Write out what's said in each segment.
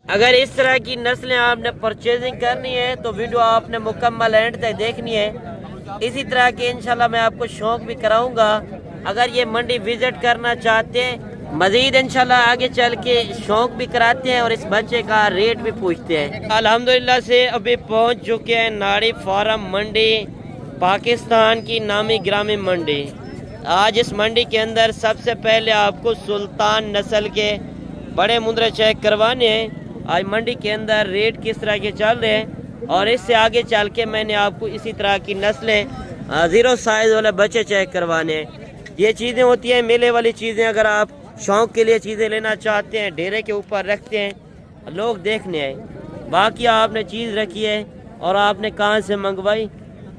اگر اس طرح کی نسلیں آپ نے پرچیزنگ کرنی ہے تو ویڈیو آپ نے مکمل اینڈ تک دیکھنی ہے۔ اسی طرح کے انشاءاللہ میں آپ کو شوق بھی کراؤں گا۔ اگر یہ منڈی وزٹ کرنا چاہتے ہیں مزید انشاءاللہ آگے چل کے شوق بھی کراتے ہیں اور اس بچے کا ریٹ بھی پوچھتے ہیں۔ الحمدللہ سے ابھی پہنچ چکے ہیں ناڑی فارم منڈی، پاکستان کی نامی گرامی منڈی۔ آج اس منڈی کے اندر سب سے پہلے آپ کو سلطان نسل کے بڑے مندرے چیک کروانے ہیں۔ آج منڈی کے اندر ریٹ کس طرح کے چل رہے ہیں اور اس سے آگے چل کے میں نے آپ کو اسی طرح کی نسلیں زیرو سائز والے بچے چیک کروانے ہیں۔ یہ چیزیں ہوتی ہیں میلے والی چیزیں، اگر آپ شوق کے لیے چیزیں لینا چاہتے ہیں ڈھیرے کے اوپر رکھتے ہیں لوگ دیکھنے آئے۔ باقی آپ نے چیز رکھی ہے اور آپ نے کہاں سے منگوائی،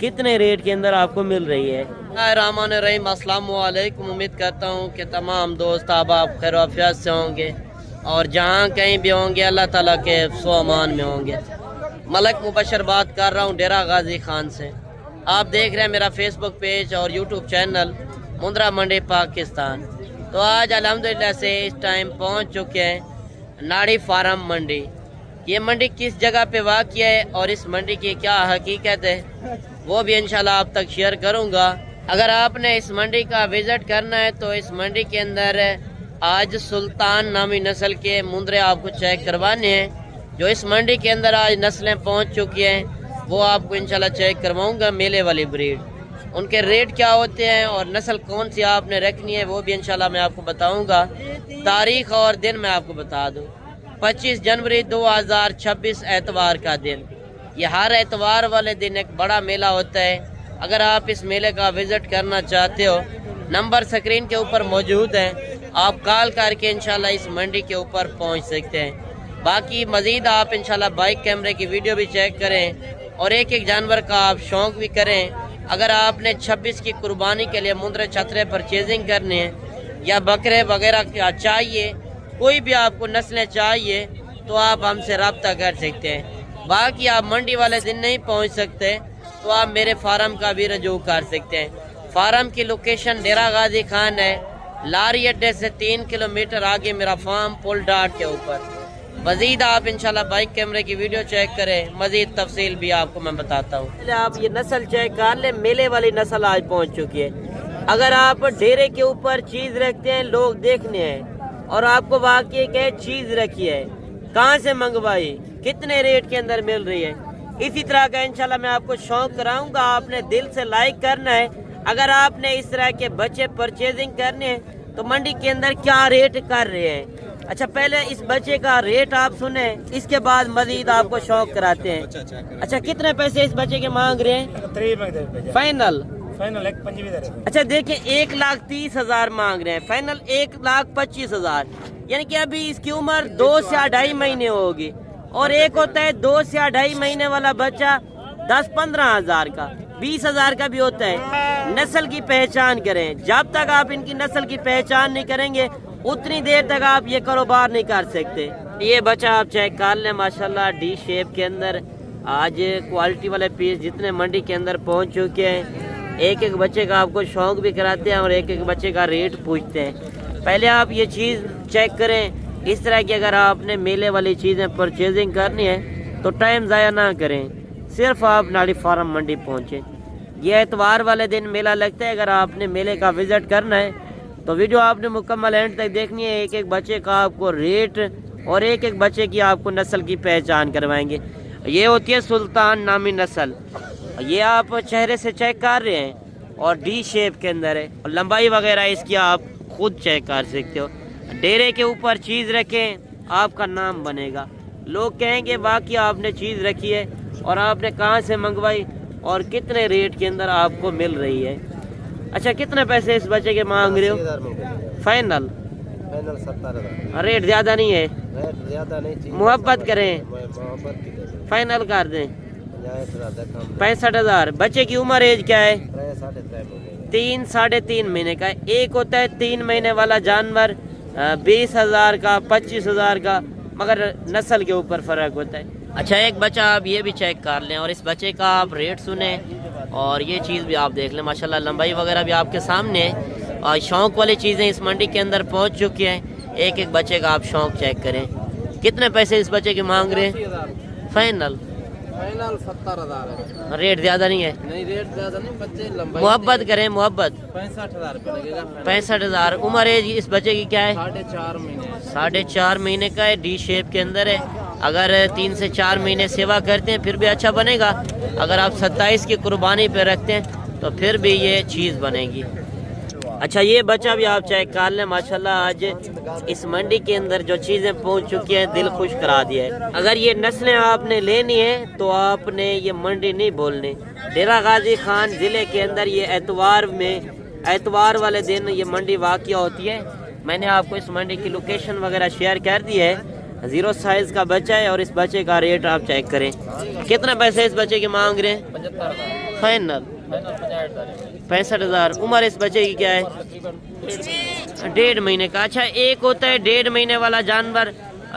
کتنے ریٹ کے اندر آپ کو مل رہی ہے۔ الرحمن الرحیم، السلام علیکم۔ امید کرتا ہوں کہ تمام دوست آپ خیر و عافیت سے ہوں گے اور جہاں کہیں بھی ہوں گے اللہ تعالیٰ کے حفظ و امان میں ہوں گے۔ ملک مبشر بات کر رہا ہوں ڈیرہ غازی خان سے۔ آپ دیکھ رہے ہیں میرا فیس بک پیج اور یوٹیوب چینل مندرا منڈی پاکستان۔ تو آج الحمدللہ سے اس ٹائم پہنچ چکے ہیں ناڑی فارم منڈی۔ یہ منڈی کس جگہ پہ واقع ہے اور اس منڈی کی کیا حقیقت ہے وہ بھی انشاءاللہ آپ تک شیئر کروں گا۔ اگر آپ نے اس منڈی کا وزٹ کرنا ہے تو اس منڈی کے اندر آج سلطان نامی نسل کے مندرے آپ کو چیک کروانے ہیں۔ جو اس منڈی کے اندر آج نسلیں پہنچ چکی ہیں وہ آپ کو انشاءاللہ چیک کرواؤں گا، میلے والی بریڈ۔ ان کے ریٹ کیا ہوتے ہیں اور نسل کون سی آپ نے رکھنی ہے وہ بھی انشاءاللہ میں آپ کو بتاؤں گا۔ تاریخ اور دن میں آپ کو بتا دوں، 25 جنوری 2026 اتوار کا دن۔ یہ ہر اتوار والے دن ایک بڑا میلہ ہوتا ہے۔ اگر آپ اس میلے کا وزٹ کرنا چاہتے ہو نمبر سکرین کے اوپر موجود ہیں، آپ کال کر کے انشاءاللہ اس منڈی کے اوپر پہنچ سکتے ہیں۔ باقی مزید آپ انشاءاللہ بائک کیمرے کی ویڈیو بھی چیک کریں اور ایک ایک جانور کا آپ شوق بھی کریں۔ اگر آپ نے 26 کی قربانی کے لیے مندرے چھترے پرچیزنگ کرنی ہے یا بکرے وغیرہ کیا چاہیے، کوئی بھی آپ کو نسلیں چاہیے تو آپ ہم سے رابطہ کر سکتے ہیں۔ باقی آپ منڈی والے دن نہیں پہنچ سکتے تو آپ میرے فارم کا بھی رجوع کر سکتے ہیں۔ فارم کی لوکیشن ڈیرہ غازی خان ہے، لاری اڈے سے 3 کلومیٹر آگے میرا فارم پل ڈاٹ کے اوپر۔ مزید آپ انشاءاللہ بائک کیمرے کی ویڈیو چیک کریں، مزید تفصیل بھی آپ کو میں بتاتا ہوں۔ آپ یہ نسل چیک کر لیں، میلے والی نسل آج پہنچ چکی ہے۔ اگر آپ ڈھیرے کے اوپر چیز رکھتے ہیں لوگ دیکھنے ہیں اور آپ کو واقعی کہ چیز رکھی ہے کہاں سے منگوائی، کتنے ریٹ کے اندر مل رہی ہے، اسی طرح کا انشاءاللہ میں آپ کو شوق کراؤں گا۔ آپ نے دل سے لائک کرنا ہے۔ اگر آپ نے اس طرح کے بچے پرچیزنگ کرنے ہیں تو منڈی کے اندر کیا ریٹ کر رہے ہیں۔ اچھا پہلے اس بچے کا ریٹ آپ سنیں، اس کے بعد مزید آپ کو شوق کراتے ہیں۔ اچھا کتنے پیسے اس بچے کے مانگ رہے ہیں فائنل؟ اچھا دیکھیں 1,30,000 مانگ رہے ہیں فائنل، 1,25,000، یعنی کہ ابھی اس کی عمر 2 سے 2.5 مہینے ہوگی اور ایک ہوتا ہے 2 سے 2.5 مہینے والا بچہ 10-15 ہزار کا، 20 ہزار کا بھی ہوتا ہے۔ نسل کی پہچان کریں، جب تک آپ ان کی نسل کی پہچان نہیں کریں گے اتنی دیر تک آپ یہ کاروبار نہیں کر سکتے۔ یہ بچہ آپ چیک کر لیں، ماشاءاللہ ڈی شیپ کے اندر آج کوالٹی والے پیس جتنے منڈی کے اندر پہنچ چکے ہیں۔ ایک ایک بچے کا آپ کو شوق بھی کراتے ہیں اور ایک ایک بچے کا ریٹ پوچھتے ہیں۔ پہلے آپ یہ چیز چیک کریں۔ اس طرح کی اگر آپ نے میلے والی چیزیں پرچیزنگ کرنی ہے تو ٹائم ضائع نہ کریں، صرف آپ ناڑی فارم منڈی پہنچیں۔ یہ اتوار والے دن میلہ لگتا ہے۔ اگر آپ نے میلے کا وزٹ کرنا ہے تو ویڈیو آپ نے مکمل اینڈ تک دیکھنی ہے۔ ایک ایک بچے کا آپ کو ریٹ اور ایک ایک بچے کی آپ کو نسل کی پہچان کروائیں گے۔ یہ ہوتی ہے سلطان نامی نسل، یہ آپ چہرے سے چیک کر رہے ہیں اور ڈی شیپ کے اندر ہے اور لمبائی وغیرہ اس کی آپ خود چیک کر سکتے ہو۔ ڈیرے کے اوپر چیز رکھیں، آپ کا نام بنے گا، لوگ کہیں گے واقعی آپ نے چیز رکھی ہے اور آپ نے کہاں سے منگوائی اور کتنے ریٹ کے اندر آپ کو مل رہی ہے۔ اچھا کتنے پیسے اس بچے کے مانگ رہے ہو فائنل؟ ریٹ زیادہ نہیں ہے، محبت کریں، فائنل کر دیں 65,000۔ بچے کی عمر ایج کیا ہے؟ 3 ساڑھے 3 مہینے کا۔ ایک ہوتا ہے 3 مہینے والا جانور 20,000 کا، 25,000 کا، مگر نسل کے اوپر فرق ہوتا ہے۔ اچھا ایک بچہ آپ یہ بھی چیک کر لیں اور اس بچے کا آپ ریٹ سنیں اور یہ چیز بھی آپ دیکھ لیں۔ ماشاءاللہ لمبائی وغیرہ بھی آپ کے سامنے ہے اور شوق والی چیزیں اس منڈی کے اندر پہنچ چکی ہیں۔ ایک ایک بچے کا آپ شوق چیک کریں۔ کتنے پیسے اس بچے کے مانگ رہے ہیں؟ فائنل 70,000 ہے. ریٹ زیادہ نہیں ہے؟ نہیں ریٹ زیادہ نہیں, بچے لمبائی محبت کریں محبت. 65,000 روپے لگے گا. 65,000. عمر ایج اس بچے کی کیا ہے؟ 4.5 مہینے. 4.5 مہینے کا ہے, ڈی شیپ کے اندر ہے. اگر 3 سے 4 مہینے سیوا کرتے ہیں پھر بھی اچھا بنے گا. اگر آپ 27 کی قربانی پہ رکھتے ہیں تو پھر بھی یہ چیز بنے گی. اچھا یہ بچہ بھی آپ چیک کر لیں. ماشاءاللہ آج اس منڈی کے اندر جو چیزیں پہنچ چکی ہیں دل خوش کرا دیا ہے. اگر یہ نسلیں آپ نے لینی ہے تو آپ نے یہ منڈی نہیں بولنی. ڈیرہ غازی خان ضلع کے اندر یہ اتوار والے دن یہ منڈی واقع ہوتی ہے. میں نے آپ کو اس منڈی کی لوکیشن وغیرہ شیئر کر دی ہے. 0 سائز کا بچہ ہے اور اس بچے کا ریٹ آپ چیک کریں. کتنا پیسے اس بچے کے مانگ رہے ہیں؟ 75,000. فائنل 65,000. عمر اس بچے کی کیا ہے؟ 1.5 مہینے کا. اچھا ایک ہوتا ہے 1.5 مہینے والا جانور.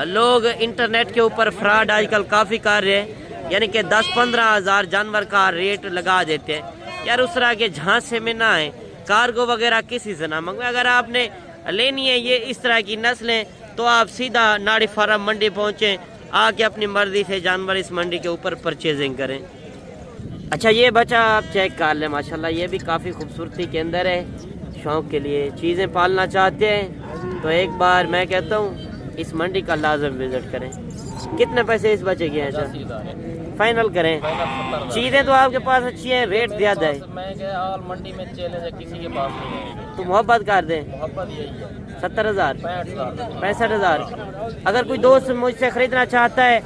لوگ انٹرنیٹ کے اوپر فراڈ آج کل کافی کر رہے ہیں, یعنی کہ 10-15 ہزار جانور کا ریٹ لگا دیتے ہیں. یار اس طرح کے جھانسے میں نہ آئیں, کارگو وغیرہ کسی سے نہ منگویں. اگر آپ نے لینی ہے یہ اس طرح کی نسلیں تو آپ سیدھا ناڑی فارم منڈی پہنچیں, آ کے اپنی مرضی سے جانور اس منڈی کے اوپر پرچیزنگ کریں. اچھا یہ بچہ آپ چیک کر لیں. ماشاءاللہ یہ بھی کافی خوبصورتی کے اندر ہے. شوق کے لیے چیزیں پالنا چاہتے ہیں تو ایک بار میں کہتا ہوں اس منڈی کا لازم وزٹ کریں. کتنے پیسے اس بچے کے ہیں؟ فائنل کریں. چیزیں تو آپ کے پاس اچھی ہیں, ریٹ زیادہ ہے. میں کہ آل منڈی میں چیلنج ہے, کسی کے پاس نہیں ہے. تو محبت کر دیں. محبت یہی ہے. 70,000 65,000. 65,000. اگر کوئی دوست مجھ سے خریدنا چاہتا ہے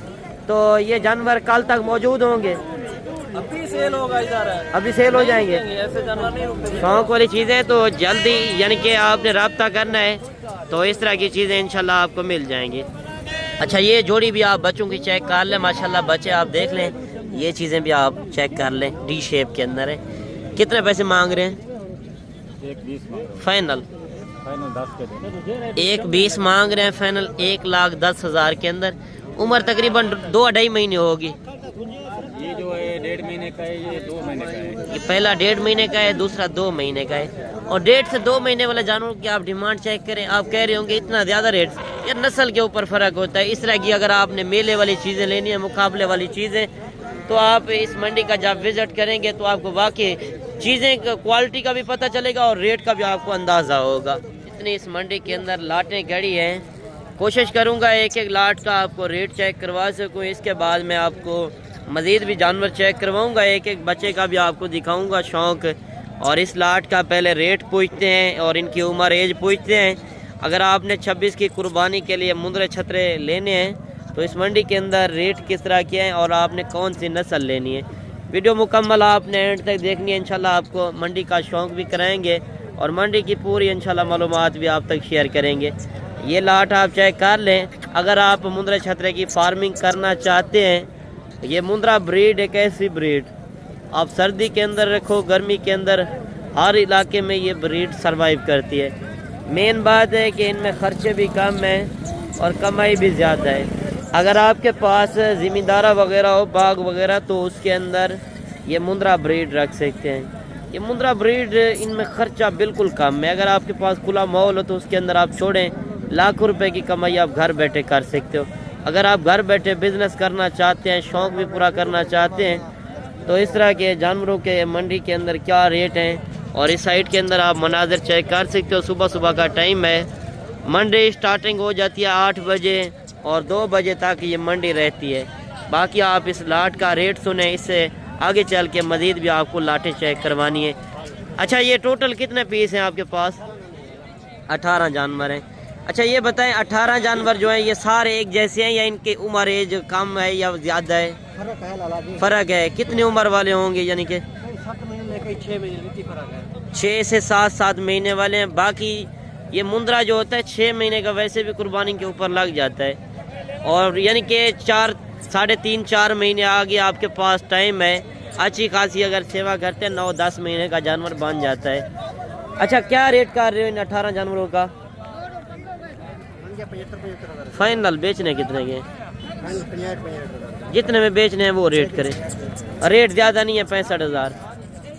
تو یہ جانور کل تک موجود ہوں گے؟ ابھی سیل ہوگا ادھر, ابھی سیل ہو جائیں گے. ایسے جانور نہیں رکتے. شوق والی چیزیں تو جلدی, یعنی کہ آپ نے رابطہ کرنا ہے تو اس طرح کی چیزیں انشاءاللہ آپ کو مل جائیں گی. اچھا یہ جوڑی بھی آپ بچوں کی چیک کر لیں. ماشاءاللہ بچے آپ دیکھ لیں, یہ چیزیں بھی آپ چیک کر لیں, ڈی شیپ کے اندر ہے. کتنے پیسے مانگ رہے ہیں؟ 1.20 فائنل 10 کے دیں. 1.20 مانگ رہے ہیں فائنل 1,10,000 کے اندر. عمر تقریباً 2-2.5 مہینے ہوگی. یہ جو ہے 1.5 مہینے کا ہے, یہ 2 مہینے کا ہے. یہ پہلا 1.5 مہینے کا ہے, دوسرا 2 مہینے کا ہے. اور 1.5 سے 2 مہینے والے جانوروں کی آپ ڈیمانڈ چیک کریں, آپ کہہ رہے ہوں گے اتنا زیادہ ریٹ. یہ نسل کے اوپر فرق ہوتا ہے. اس طرح کی اگر آپ نے میلے والی چیزیں لینی ہیں, مقابلے والی چیزیں, تو آپ اس منڈی کا جب وزٹ کریں گے تو آپ کو واقعی چیزیں کوالٹی کا بھی پتہ چلے گا اور ریٹ کا بھی آپ کو اندازہ ہوگا. اتنی اس منڈی کے اندر لاٹیں کھڑی ہیں, کوشش کروں گا ایک ایک لاٹ کا آپ کو ریٹ چیک کروا سکوں. اس کے بعد میں آپ کو مزید بھی جانور چیک کرواؤں گا, ایک ایک بچے کا بھی آپ کو دکھاؤں گا شوق. اور اس لاٹ کا پہلے ریٹ پوچھتے ہیں اور ان کی عمر ایج پوچھتے ہیں. اگر آپ نے 26 کی قربانی کے لیے مندرے چھترے لینے ہیں تو اس منڈی کے اندر ریٹ کس طرح کے ہیں اور آپ نے کون سی نسل لینی ہے. ویڈیو مکمل آپ نے اینڈ تک دیکھنی ہے. انشاءاللہ آپ کو منڈی کا شوق بھی کرائیں گے اور منڈی کی پوری انشاءاللہ معلومات بھی آپ تک شیئر کریں گے. یہ لاٹ آپ چیک کر لیں. اگر آپ مندرے چھترے کی فارمنگ کرنا چاہتے ہیں, یہ مندرا بریڈ ایک ایسی بریڈ آپ سردی کے اندر رکھو, گرمی کے اندر, ہر علاقے میں یہ بریڈ سروائیو کرتی ہے. مین بات ہے کہ ان میں خرچے بھی کم ہیں اور کمائی بھی زیادہ ہے. اگر آپ کے پاس زمیندارہ وغیرہ ہو, باغ وغیرہ, تو اس کے اندر یہ مندرا بریڈ رکھ سکتے ہیں. یہ مندرا بریڈ ان میں خرچہ بالکل کم ہے. اگر آپ کے پاس کھلا ماحول ہو تو اس کے اندر آپ چھوڑیں, لاکھوں روپے کی کمائی آپ گھر بیٹھے کر سکتے ہو. اگر آپ گھر بیٹھے بزنس کرنا چاہتے ہیں, شوق بھی پورا کرنا چاہتے ہیں, تو اس طرح کے جانوروں کے منڈی کے اندر کیا ریٹ ہیں اور اس سائٹ کے اندر آپ مناظر چیک کر سکتے ہو. صبح صبح کا ٹائم ہے. منڈی سٹارٹنگ ہو جاتی ہے 8 بجے اور 2 بجے تک یہ منڈی رہتی ہے. باقی آپ اس لاٹ کا ریٹ سنیں, اس سے آگے چل کے مزید بھی آپ کو لاٹیں چیک کروانی ہے. اچھا یہ ٹوٹل کتنے پیس ہیں آپ کے پاس؟ 18 جانور ہیں. اچھا یہ بتائیں 18 جانور جو ہیں یہ سارے ایک جیسے ہیں یا ان کی عمر ایج کم ہے یا زیادہ ہے؟ فرق ہے. کتنی عمر والے ہوں گے؟ یعنی کہ 6 سے 7 مہینے والے ہیں. باقی یہ مندرا جو ہوتا ہے 6 مہینے کا ویسے بھی قربانی کے اوپر لگ جاتا ہے. اور یعنی کہ 3.5-4 مہینے آگے آپ کے پاس ٹائم ہے. اچھی خاصی اگر سیوا کرتے ہیں 9-10 مہینے کا جانور بن جاتا ہے. اچھا کیا ریٹ کر رہے ہو ان 18 جانوروں کا؟ فائنل بیچنے کتنے کے؟ جتنے میں بیچنے ہیں وہ ریٹ کریں. ریٹ زیادہ نہیں ہے, 65,000.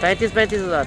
35,000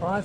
5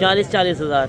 40,000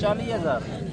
40,000।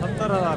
70,000।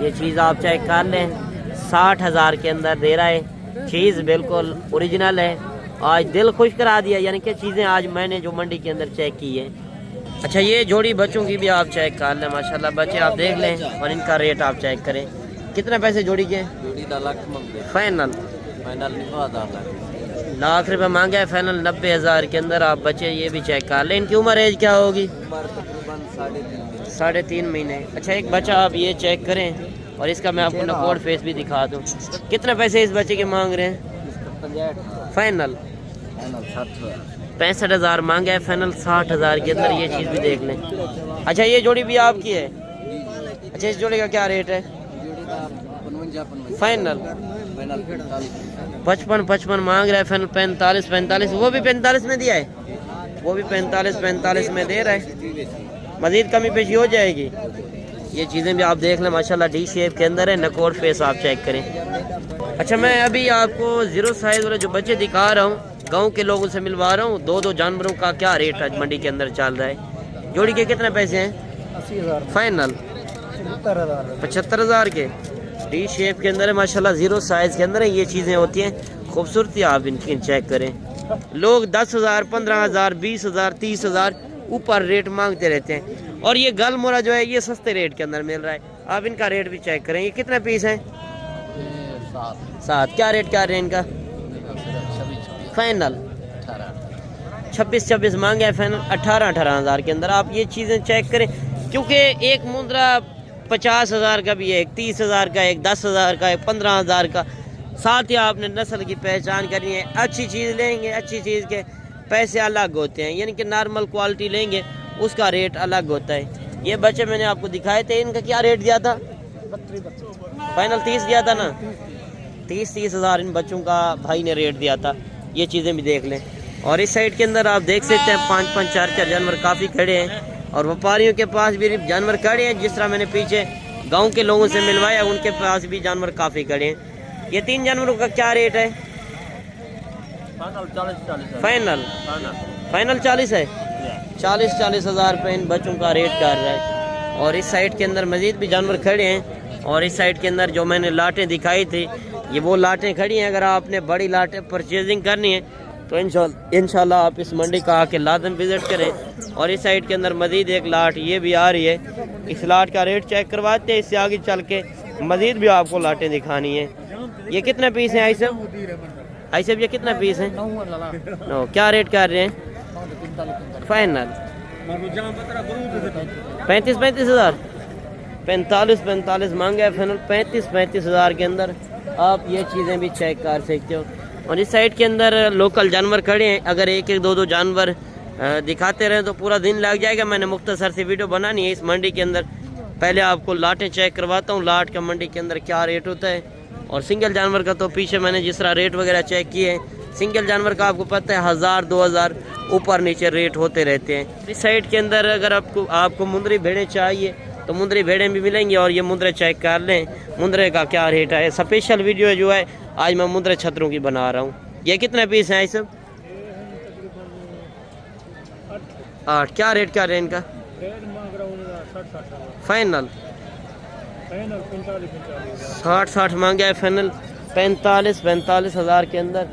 یہ چیز آپ چیک کر لیں، 60,000 کے اندر دے رہا ہے، چیز بالکل اوریجنل ہے۔ آج دل خوش کرا دیا، یعنی کہ چیزیں آج میں نے جو منڈی کے اندر چیک کی ہے۔ اچھا یہ جوڑی بچوں کی بھی آپ چیک کر لیں، ماشاءاللہ بچے آپ دیکھ لیں اور ان کا ریٹ آپ چیک کریں۔ کتنے پیسے جوڑی کے؟ جوڑی 10 لاکھ مانگتے فائنل فائنل 90,000 لاکھ روپے مانگا ہے، فائنل 90,000 کے اندر آپ بچے یہ بھی چیک کر لیں۔ ان کی عمر ایج کیا ہوگی؟ عمر تقریباً 3.5 3.5 مہینے۔ اچھا ایک بچہ آپ یہ چیک کریں اور اس کا میں آپ کو نکوڑ فیس بھی دکھا دوں۔ کتنے پیسے اس بچے کے مانگ رہے ہیں؟ فائنل 65,000 مانگا ہے، فائنل 60,000 کے اندر یہ چیز بھی دیکھ لیں۔ اچھا یہ جوڑی بھی آپ کی ہے؟ اچھا اس جوڑی کا کیا ریٹ ہے؟ فائنل 55 مانگ رہا ہے، فائنل 45 وہ بھی 45 میں دیا ہے، وہ بھی 45 میں دے رہا ہے، مزید کمی پیشی ہو جائے گی۔ یہ چیزیں بھی آپ دیکھ لیں، ماشاءاللہ ڈی شیپ کے اندر ہے، نکوڑ فیس آپ چیک کریں۔ اچھا میں ابھی آپ کو 0 سائز والے جو بچے دکھا رہا ہوں، گاؤں کے لوگوں سے ملوا رہا ہوں، دو جانوروں کا کیا ریٹ آج منڈی کے اندر چل رہا ہے۔ جوڑی کے کتنے پیسے ہیں؟ 80,000 فائنل 75,000 کے ڈی شیپ کے اندر ہے، ماشاءاللہ 0 سائز کے اندر ہے۔ یہ چیزیں ہوتی ہیں خوبصورتی، آپ ان کی چیک کریں۔ لوگ 10,000 15,000 20,000 30,000 اوپر ریٹ مانگتے رہتے ہیں، اور یہ گل مورا جو ہے یہ سستے ریٹ کے اندر مل رہا ہے، آپ ان کا ریٹ بھی چیک کریں۔ یہ کتنے پیس ہیں؟ 7 کیا ریٹ کیا رہے ہیں ان کا؟ فائنل 26 مانگے ہیں، فائنل 18,000 کے اندر آپ یہ چیزیں چیک کریں، کیونکہ ایک مندرا 50,000 کا بھی ہے، ایک 30,000 کا، ایک 10,000 کا، ایک 15,000 کا۔ ساتھ ہی آپ نے نسل کی پہچان کرنی ہے، اچھی چیز لیں گے، اچھی چیز کے پیسے الگ ہوتے ہیں، یعنی کہ نارمل کوالٹی لیں گے اس کا ریٹ الگ ہوتا ہے۔ یہ بچے میں نے آپ کو دکھائے تھے، ان کا کیا ریٹ دیا تھا؟ فائنل 30 دیا تھا نا، 30,000 ان بچوں کا بھائی نے ریٹ دیا تھا۔ یہ چیزیں بھی دیکھ لیں، اور اس سائڈ کے اندر آپ دیکھ سکتے ہیں 5 4 جانور کافی کھڑے ہیں، اور وپاریوں کے پاس بھی جانور کھڑے ہیں، جس طرح میں نے پیچھے گاؤں کے لوگوں سے ملوایا ان کے پاس بھی جانور کافی کھڑے ہیں۔ یہ 3 جانوروں کا کیا ریٹ ہے؟ فائنل 40 ہے، 40,000 روپے ان بچوں کا ریٹ کر رہا ہے۔ اور اس سائڈ کے اندر مزید بھی جانور کھڑے ہیں، اور اس سائڈ کے اندر جو میں نے لاٹیں دکھائی تھی یہ وہ لاٹیں کھڑی ہیں۔ اگر آپ نے بڑی لاٹیں پرچیزنگ کرنی ہے تو انشاءاللہ آپ اس منڈی کا آ کے لازم وزٹ کریں۔ اور اس سائڈ کے اندر مزید ایک لاٹ یہ بھی آ رہی ہے، اس لاٹ کا ریٹ چیک کرواتے ہیں، اس سے آگے چل کے مزید بھی آپ کو لاٹیں دکھانی ہیں۔ یہ کتنے پیس ہیں آئیسب؟ یہ کتنے پیس ہیں؟ 9 کیا ریٹ کر رہے ہیں؟ فائنل 35,000 45 مانگا ہے، فائنل 35,000 کے اندر آپ یہ چیزیں بھی چیک کر سکتے ہو۔ اور اس سائڈ کے اندر لوکل جانور کھڑے ہیں، اگر ایک 2 جانور دکھاتے رہیں تو پورا دن لگ جائے گا۔ میں نے مختصر سی ویڈیو بنانی ہے اس منڈی کے اندر، پہلے آپ کو لاٹیں چیک کرواتا ہوں، لاٹ کا منڈی کے اندر کیا ریٹ ہوتا ہے، اور سنگل جانور کا تو پیچھے میں نے جس طرح ریٹ وغیرہ چیک کیے ہیں، سنگل جانور کا آپ کو پتہ ہے 1000 2000 اوپر نیچے ریٹ ہوتے رہتے ہیں۔ اس سائڈ کے اندر اگر آپ کو مندری بھیڑیں چاہیے تو مندری بھیڑیں بھی ملیں گی، اور یہ مندرے چیک کر لیں مندرے کا کیا ریٹ ہے۔ اسپیشل ویڈیو جو ہے آج میں مندرے چھتروں کی بنا رہا ہوں۔ یہ کتنے پیس ہیں اس 8 کیا ریٹ کر رہے ہیں ان کا؟ فائنل 60 مانگا ہے، فائنل 45,000 کے اندر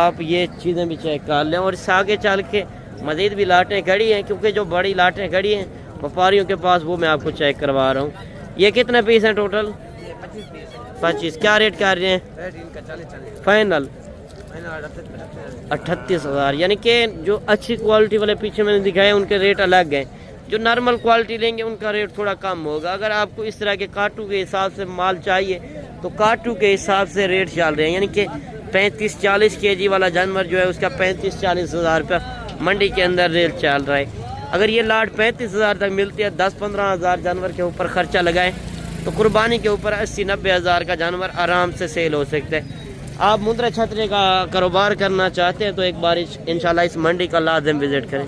آپ یہ چیزیں بھی چیک کر لیں۔ اور اس سے آگے چل کے مزید بھی لاٹیں کھڑی ہیں، کیونکہ جو بڑی لاٹیں کھڑی ہیں وپاریوں کے پاس وہ میں آپ کو چیک کروا رہا ہوں۔ یہ کتنے پیس ہیں ٹوٹل؟ 25 کیا ریٹ کر رہے ہیں؟ فائنل 38,000، یعنی کہ جو اچھی کوالٹی والے پیچھے میں نے دکھائے ان کے ریٹ الگ ہیں، جو نارمل کوالٹی لیں گے ان کا ریٹ تھوڑا کم ہوگا۔ اگر آپ کو اس طرح کے کاٹو کے حساب سے مال چاہیے تو کاٹو کے حساب سے ریٹ چل رہے ہیں، یعنی کہ 35-40 kg والا جانور جو ہے اس کا 35-40,000 روپیہ منڈی کے اندر ریٹ چل رہا ہے۔ اگر یہ لاٹ 35,000 تک ملتی ہے، 10-15,000 جانور کے اوپر خرچہ لگائیں تو قربانی کے اوپر 80-90,000 کا جانور آرام سے سیل ہو سکتا ہے۔ آپ مندرے چھترے کا کاروبار کرنا چاہتے ہیں تو ایک بار انشاءاللہ اس منڈی کا لازم وزٹ کریں۔